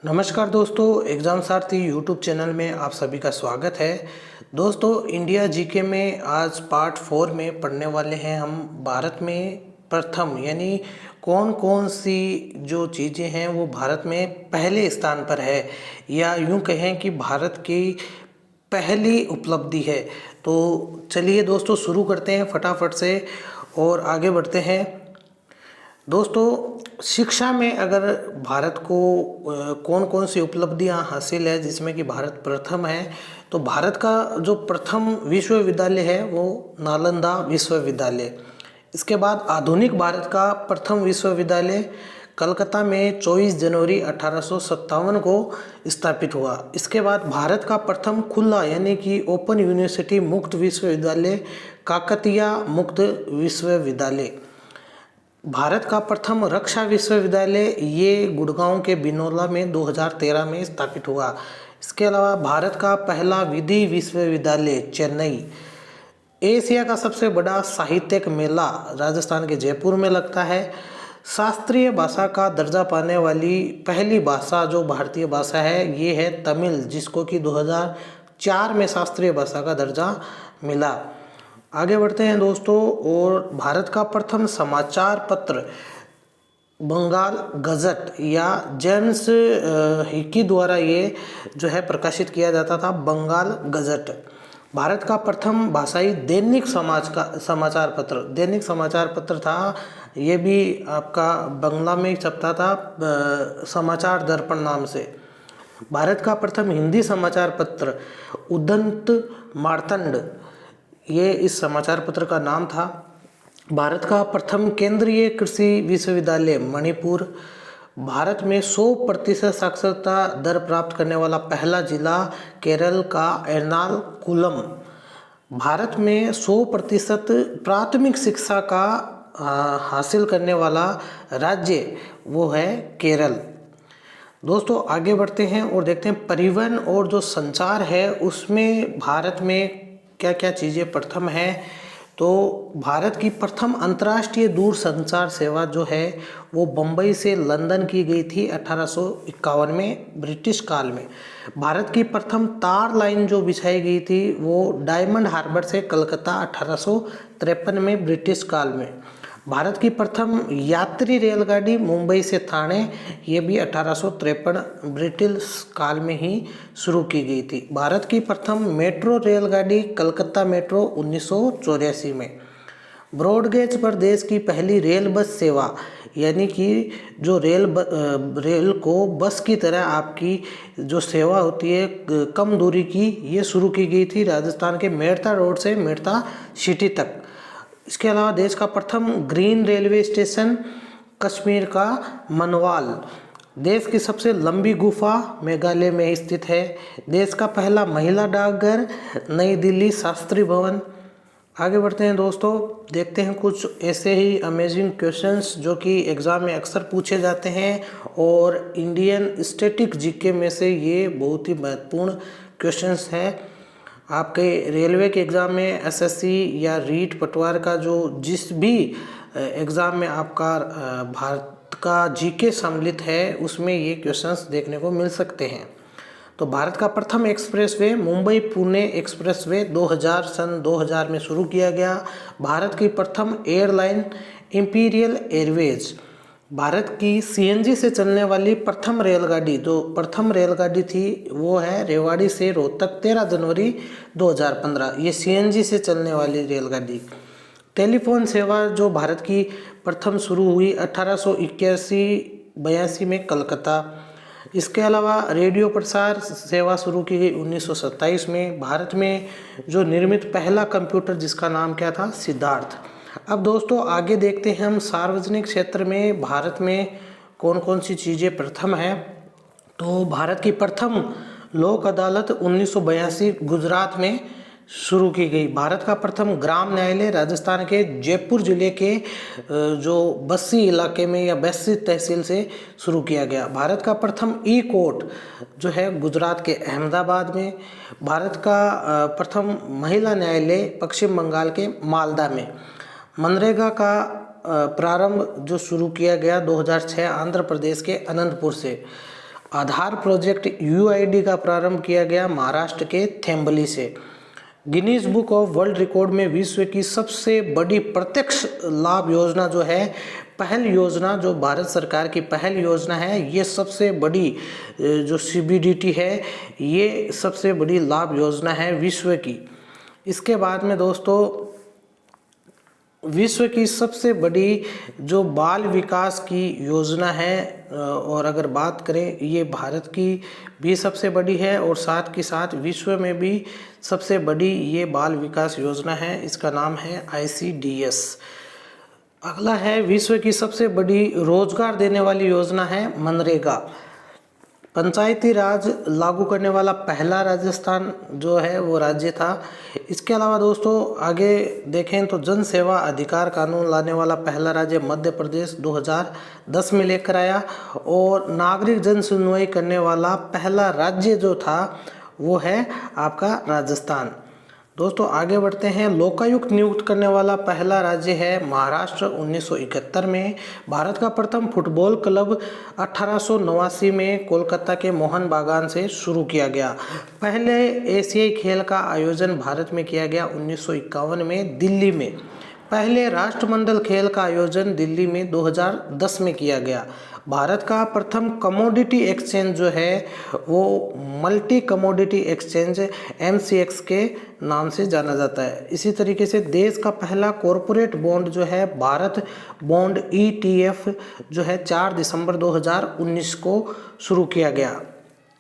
नमस्कार दोस्तों, एग्ज़ाम सारथी YouTube channel में आप सभी का स्वागत है। दोस्तों, इंडिया जीके में आज पार्ट 4 में पढ़ने वाले हैं हम भारत में प्रथम यानी कौन कौन सी जो चीज़ें हैं वो भारत में पहले स्थान पर है या यूँ कहें कि भारत की पहली उपलब्धि है। तो चलिए दोस्तों शुरू करते हैं फटाफट से और आगे बढ़ते हैं। दोस्तों, शिक्षा में अगर भारत को कौन कौन सी उपलब्धियां हासिल है जिसमें कि भारत प्रथम है, तो भारत का जो प्रथम विश्वविद्यालय है वो नालंदा विश्वविद्यालय। इसके बाद आधुनिक भारत का प्रथम विश्वविद्यालय कलकत्ता में 24 जनवरी 1857 को स्थापित हुआ। इसके बाद भारत का प्रथम खुला यानी कि ओपन यूनिवर्सिटी मुक्त विश्वविद्यालय काकतीय मुक्त विश्वविद्यालय। भारत का प्रथम रक्षा विश्वविद्यालय ये गुड़गांव के बिनोला में 2013 में स्थापित हुआ। इसके अलावा भारत का पहला विधि विश्वविद्यालय चेन्नई। एशिया का सबसे बड़ा साहित्यिक मेला राजस्थान के जयपुर में लगता है। शास्त्रीय भाषा का दर्जा पाने वाली पहली भाषा जो भारतीय भाषा है ये है तमिल, जिसको कि 2004 में शास्त्रीय भाषा का दर्जा मिला। आगे बढ़ते हैं दोस्तों, और भारत का प्रथम समाचार पत्र बंगाल गजट या जेम्स हिकी द्वारा ये जो है प्रकाशित किया जाता था, बंगाल गजट। भारत का प्रथम भाषाई दैनिक समाचार पत्र था, ये भी आपका बंगला में छपता था, समाचार दर्पण नाम से। भारत का प्रथम हिंदी समाचार पत्र उदंत मार्तंड, ये इस समाचार पत्र का नाम था। भारत का प्रथम केंद्रीय कृषि विश्वविद्यालय मणिपुर। भारत में 100% साक्षरता दर प्राप्त करने वाला पहला जिला केरल का एर्नाकुलम। भारत में 100% प्राथमिक शिक्षा का हासिल करने वाला राज्य वो है केरल। दोस्तों आगे बढ़ते हैं और देखते हैं परिवहन और जो संचार है उसमें भारत में क्या क्या चीज़ें प्रथम है। तो भारत की प्रथम अंतर्राष्ट्रीय दूरसंचार सेवा जो है वो बम्बई से लंदन की गई थी 1851 में ब्रिटिश काल में। भारत की प्रथम तार लाइन जो बिछाई गई थी वो डायमंड हार्बर से कलकत्ता 1853 में ब्रिटिश काल में। भारत की प्रथम यात्री रेलगाड़ी मुंबई से ठाणे, ये भी 1853 ब्रिटिश काल में ही शुरू की गई थी। भारत की प्रथम मेट्रो रेलगाड़ी कलकत्ता मेट्रो 1984 में। ब्रॉडगेज पर देश की पहली रेल बस सेवा यानी कि जो रेल को बस की तरह आपकी जो सेवा होती है कम दूरी की, ये शुरू की गई थी राजस्थान के मेड़ता रोड से मेड़ता सिटी तक। इसके अलावा देश का प्रथम ग्रीन रेलवे स्टेशन कश्मीर का मनवाल। देश की सबसे लंबी गुफा मेघालय में स्थित है। देश का पहला महिला डाकघर नई दिल्ली शास्त्री भवन। आगे बढ़ते हैं दोस्तों, देखते हैं कुछ ऐसे ही अमेजिंग क्वेश्चंस जो कि एग्ज़ाम में अक्सर पूछे जाते हैं और इंडियन स्टैटिक जीके में से ये बहुत ही महत्वपूर्ण क्वेश्चंस है। आपके रेलवे के एग्ज़ाम में एसएससी या रीट पटवार का जो जिस भी एग्ज़ाम में आपका भारत का जीके सम्मिलित है उसमें ये क्वेश्चंस देखने को मिल सकते हैं। तो भारत का प्रथम एक्सप्रेसवे मुंबई पुणे एक्सप्रेसवे 2000 में शुरू किया गया। भारत की प्रथम एयरलाइन इंपीरियल एयरवेज। भारत की सीएनजी से चलने वाली प्रथम रेलगाड़ी जो प्रथम रेलगाड़ी थी वो है रेवाड़ी से रोहतक 13 जनवरी 2015, ये सीएनजी से चलने वाली रेलगाड़ी। टेलीफोन सेवा जो भारत की प्रथम शुरू हुई 1881-82 में कलकत्ता। इसके अलावा रेडियो प्रसार सेवा शुरू की गई 1927 में। भारत में जो निर्मित पहला कंप्यूटर जिसका नाम क्या था, सिद्धार्थ। अब दोस्तों आगे देखते हैं हम सार्वजनिक क्षेत्र में भारत में कौन कौन सी चीज़ें प्रथम है। तो भारत की प्रथम लोक अदालत 1982 गुजरात में शुरू की गई। भारत का प्रथम ग्राम न्यायालय राजस्थान के जयपुर जिले के जो बस्सी इलाके में या बस्सी तहसील से शुरू किया गया। भारत का प्रथम ई कोर्ट जो है गुजरात के अहमदाबाद में। भारत का प्रथम महिला न्यायालय पश्चिम बंगाल के मालदा में। मनरेगा का प्रारंभ जो शुरू किया गया 2006 आंध्र प्रदेश के अनंतपुर से। आधार प्रोजेक्ट यूआईडी का प्रारंभ किया गया महाराष्ट्र के थेम्बली से। Guinness book of world record में विश्व की सबसे बड़ी प्रत्यक्ष लाभ योजना जो है, पहल योजना, जो भारत सरकार की पहल योजना है, ये सबसे बड़ी जो सीबीडीटी है, ये सबसे बड़ी लाभ योजना है विश्व की। इसके बाद में दोस्तों विश्व की सबसे बड़ी जो बाल विकास की योजना है, और अगर बात करें, ये भारत की भी सबसे बड़ी है और साथ के साथ विश्व में भी सबसे बड़ी ये बाल विकास योजना है। इसका नाम है ICDS। अगला है विश्व की सबसे बड़ी रोजगार देने वाली योजना है मनरेगा। पंचायती राज लागू करने वाला पहला राजस्थान जो है वो राज्य था। इसके अलावा दोस्तों आगे देखें तो जन सेवा अधिकार कानून लाने वाला पहला राज्य मध्य प्रदेश 2010 में लेकर आया, और नागरिक जन सुनवाई करने वाला पहला राज्य जो था वो है आपका राजस्थान। दोस्तों आगे बढ़ते हैं। लोकायुक्त नियुक्त करने वाला पहला राज्य है महाराष्ट्र 1971 में। भारत का प्रथम फुटबॉल क्लब 1889 में कोलकाता के मोहन बागान से शुरू किया गया। पहले एशियाई खेल का आयोजन भारत में किया गया 1951 में दिल्ली में। पहले राष्ट्रमंडल खेल का आयोजन दिल्ली में 2010 में किया गया। भारत का प्रथम कमोडिटी एक्सचेंज जो है वो मल्टी कमोडिटी एक्सचेंज MCX के नाम से जाना जाता है। इसी तरीके से देश का पहला कॉरपोरेट बॉन्ड जो है भारत बॉन्ड ETF जो है 4 दिसंबर 2019 को शुरू किया गया।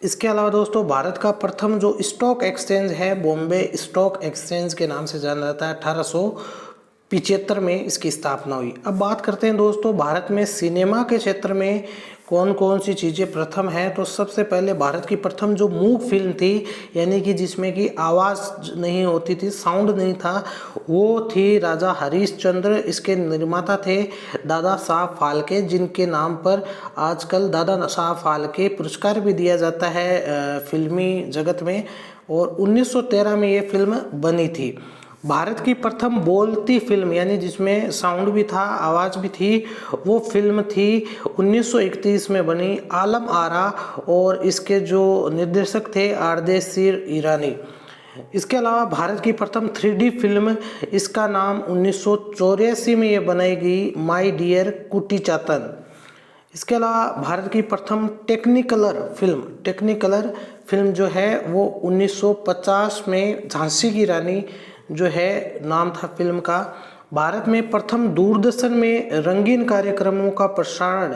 इसके अलावा दोस्तों भारत का प्रथम जो स्टॉक एक्सचेंज है बॉम्बे स्टॉक एक्सचेंज के नाम से जाना जाता है। 1875 में इसकी स्थापना हुई। अब बात करते हैं दोस्तों भारत में सिनेमा के क्षेत्र में कौन कौन सी चीज़ें प्रथम हैं। तो सबसे पहले भारत की प्रथम जो मूक फिल्म थी, यानी कि जिसमें कि आवाज़ नहीं होती थी, साउंड नहीं था, वो थी राजा हरिश्चंद्र। इसके निर्माता थे दादा साहब फाल्के, जिनके नाम पर आजकल दादा साहब फाल्के पुरस्कार भी दिया जाता है फिल्मी जगत में। और 1913 में ये फिल्म बनी थी। भारत की प्रथम बोलती फिल्म, यानी जिसमें साउंड भी था, आवाज़ भी थी, वो फिल्म थी 1931 में बनी आलम आरा, और इसके जो निर्देशक थे आरदेशीर ईरानी। इसके अलावा भारत की प्रथम 3D फिल्म, इसका नाम 1984 में ये बनाई गई माय डियर कुटी चातन। इसके अलावा भारत की प्रथम टेक्निकलर फिल्म जो है वो 1950 में झांसी की रानी जो है नाम था फिल्म का। भारत में प्रथम दूरदर्शन में रंगीन कार्यक्रमों का प्रसारण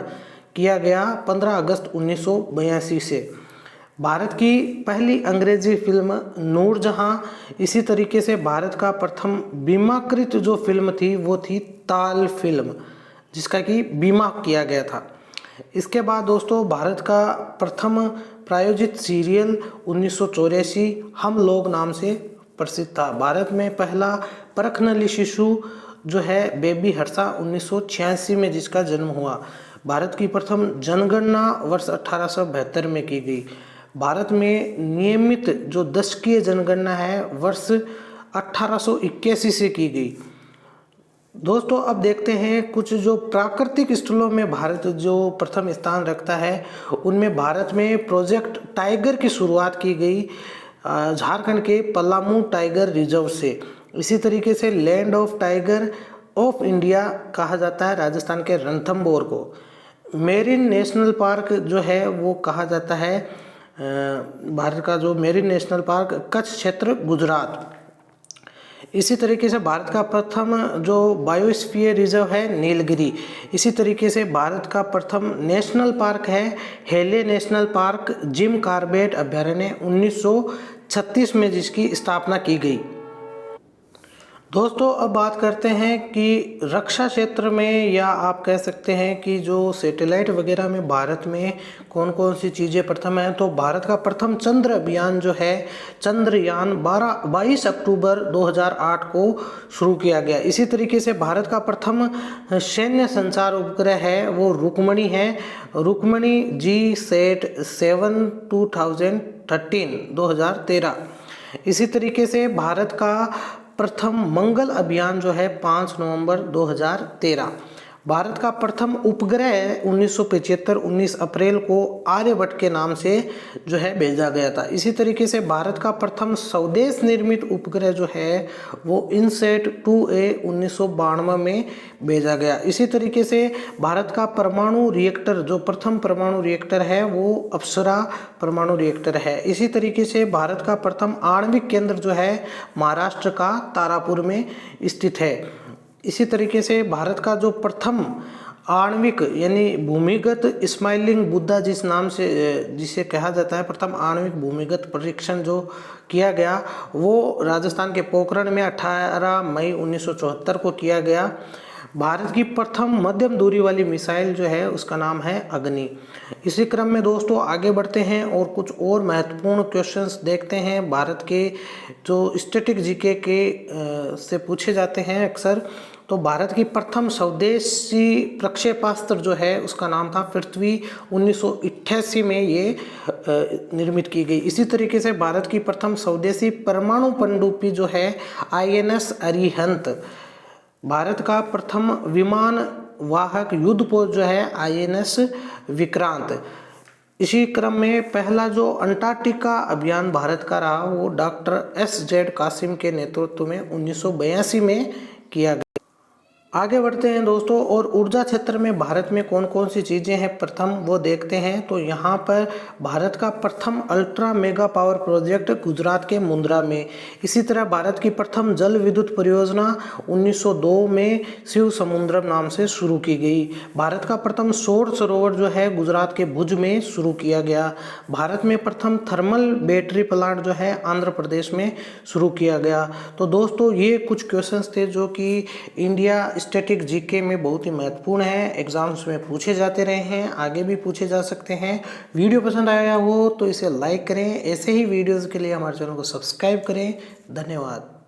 किया गया 15 अगस्त 1982 से। भारत की पहली अंग्रेजी फिल्म नूरजहां। इसी तरीके से भारत का प्रथम बीमाकृत जो फिल्म थी वो थी ताल फिल्म, जिसका कि बीमा किया गया था। इसके बाद दोस्तों भारत का प्रथम प्रायोजित सीरियल 1984 हम लोग नाम से प्रसिद्ध था। भारत में पहला परखनली शिशु जो है बेबी हर्षा 1986 में जिसका जन्म हुआ। भारत की प्रथम जनगणना वर्ष 1872 में की गई। भारत में नियमित जो दशकीय जनगणना है वर्ष 1881 से की गई। दोस्तों अब देखते हैं कुछ जो प्राकृतिक स्थलों में भारत जो प्रथम स्थान रखता है, उनमें भारत में प्रोजेक्ट टाइगर की शुरुआत की गई झारखंड के पलामू टाइगर रिजर्व से। इसी तरीके से land of tiger of India कहा जाता है राजस्थान के रणथंभौर को। मेरिन नेशनल पार्क जो है वो कहा जाता है भारत का जो मेरिन नेशनल पार्क कच्छ क्षेत्र गुजरात। इसी तरीके से भारत का प्रथम जो बायोस्फीयर रिजर्व है नीलगिरी। इसी तरीके से भारत का प्रथम नेशनल पार्क है हेले नेशनल पार्क जिम कॉर्बेट अभयारण्य 1936 में जिसकी स्थापना की गई। दोस्तों अब बात करते हैं कि रक्षा क्षेत्र में, या आप कह सकते हैं कि जो सैटेलाइट वगैरह में भारत में कौन कौन सी चीज़ें प्रथम हैं। तो भारत का प्रथम चंद्र अभियान जो है चंद्रयान 22 अक्टूबर 2008 को शुरू किया गया। इसी तरीके से भारत का प्रथम सैन्य संचार उपग्रह है वो रुक्मणी है, रुक्मणी GSAT-7 2013। इसी तरीके से भारत का प्रथम मंगल अभियान जो है 5 नवंबर 2013। भारत का प्रथम उपग्रह 1975 19 अप्रैल को आर्यभट्ट के नाम से जो है भेजा गया था। इसी तरीके से भारत का प्रथम स्वदेश निर्मित उपग्रह जो है वो इनसैट 2A 1992 में भेजा गया। इसी तरीके से भारत का परमाणु रिएक्टर जो प्रथम परमाणु रिएक्टर है वो अप्सरा परमाणु रिएक्टर है। इसी तरीके से भारत का प्रथम आणविक केंद्र जो है महाराष्ट्र का तारापुर में स्थित है। इसी तरीके से भारत का जो प्रथम आणविक यानी भूमिगत स्माइलिंग बुद्धा जिस नाम से जिसे कहा जाता है, प्रथम आणविक भूमिगत परीक्षण जो किया गया वो राजस्थान के पोखरण में 18 मई 1974 को किया गया। भारत की प्रथम मध्यम दूरी वाली मिसाइल जो है उसका नाम है अग्नि। इसी क्रम में दोस्तों आगे बढ़ते हैं और कुछ और महत्वपूर्ण क्वेश्चंस देखते हैं भारत के जो स्टैटिक जीके के से पूछे जाते हैं अक्सर। तो भारत की प्रथम स्वदेशी प्रक्षेपास्त्र जो है उसका नाम था पृथ्वी। 1988 में ये निर्मित की गई। इसी तरीके से भारत की प्रथम स्वदेशी परमाणु पनडुब्बी जो है INS अरिहंत। भारत का प्रथम विमान वाहक युद्धपोत जो है INS विक्रांत। इसी क्रम में पहला जो अंटार्कटिका अभियान भारत का रहा वो डॉक्टर SZ कासिम के नेतृत्व में 1982 में किया गया। आगे बढ़ते हैं दोस्तों और ऊर्जा क्षेत्र में भारत में कौन कौन सी चीज़ें हैं प्रथम वो देखते हैं। तो यहाँ पर भारत का प्रथम ultra mega power project Gujarat के मुंद्रा में। इसी तरह भारत की प्रथम जल विद्युत परियोजना 1902 में शिव समुद्रम नाम से शुरू की गई। भारत का प्रथम सौर सरोवर जो है गुजरात के भुज में शुरू किया गया। भारत में प्रथम थर्मल बैटरी प्लांट जो है आंध्र प्रदेश में शुरू किया गया। तो दोस्तों ये कुछ क्वेश्चंस थे जो कि इंडिया स्टैटिक जीके में बहुत ही महत्वपूर्ण है, एग्जाम्स में पूछे जाते रहे हैं, आगे भी पूछे जा सकते हैं। वीडियो पसंद आया हो तो इसे लाइक करें। ऐसे ही वीडियोस के लिए हमारे चैनल को सब्सक्राइब करें। धन्यवाद।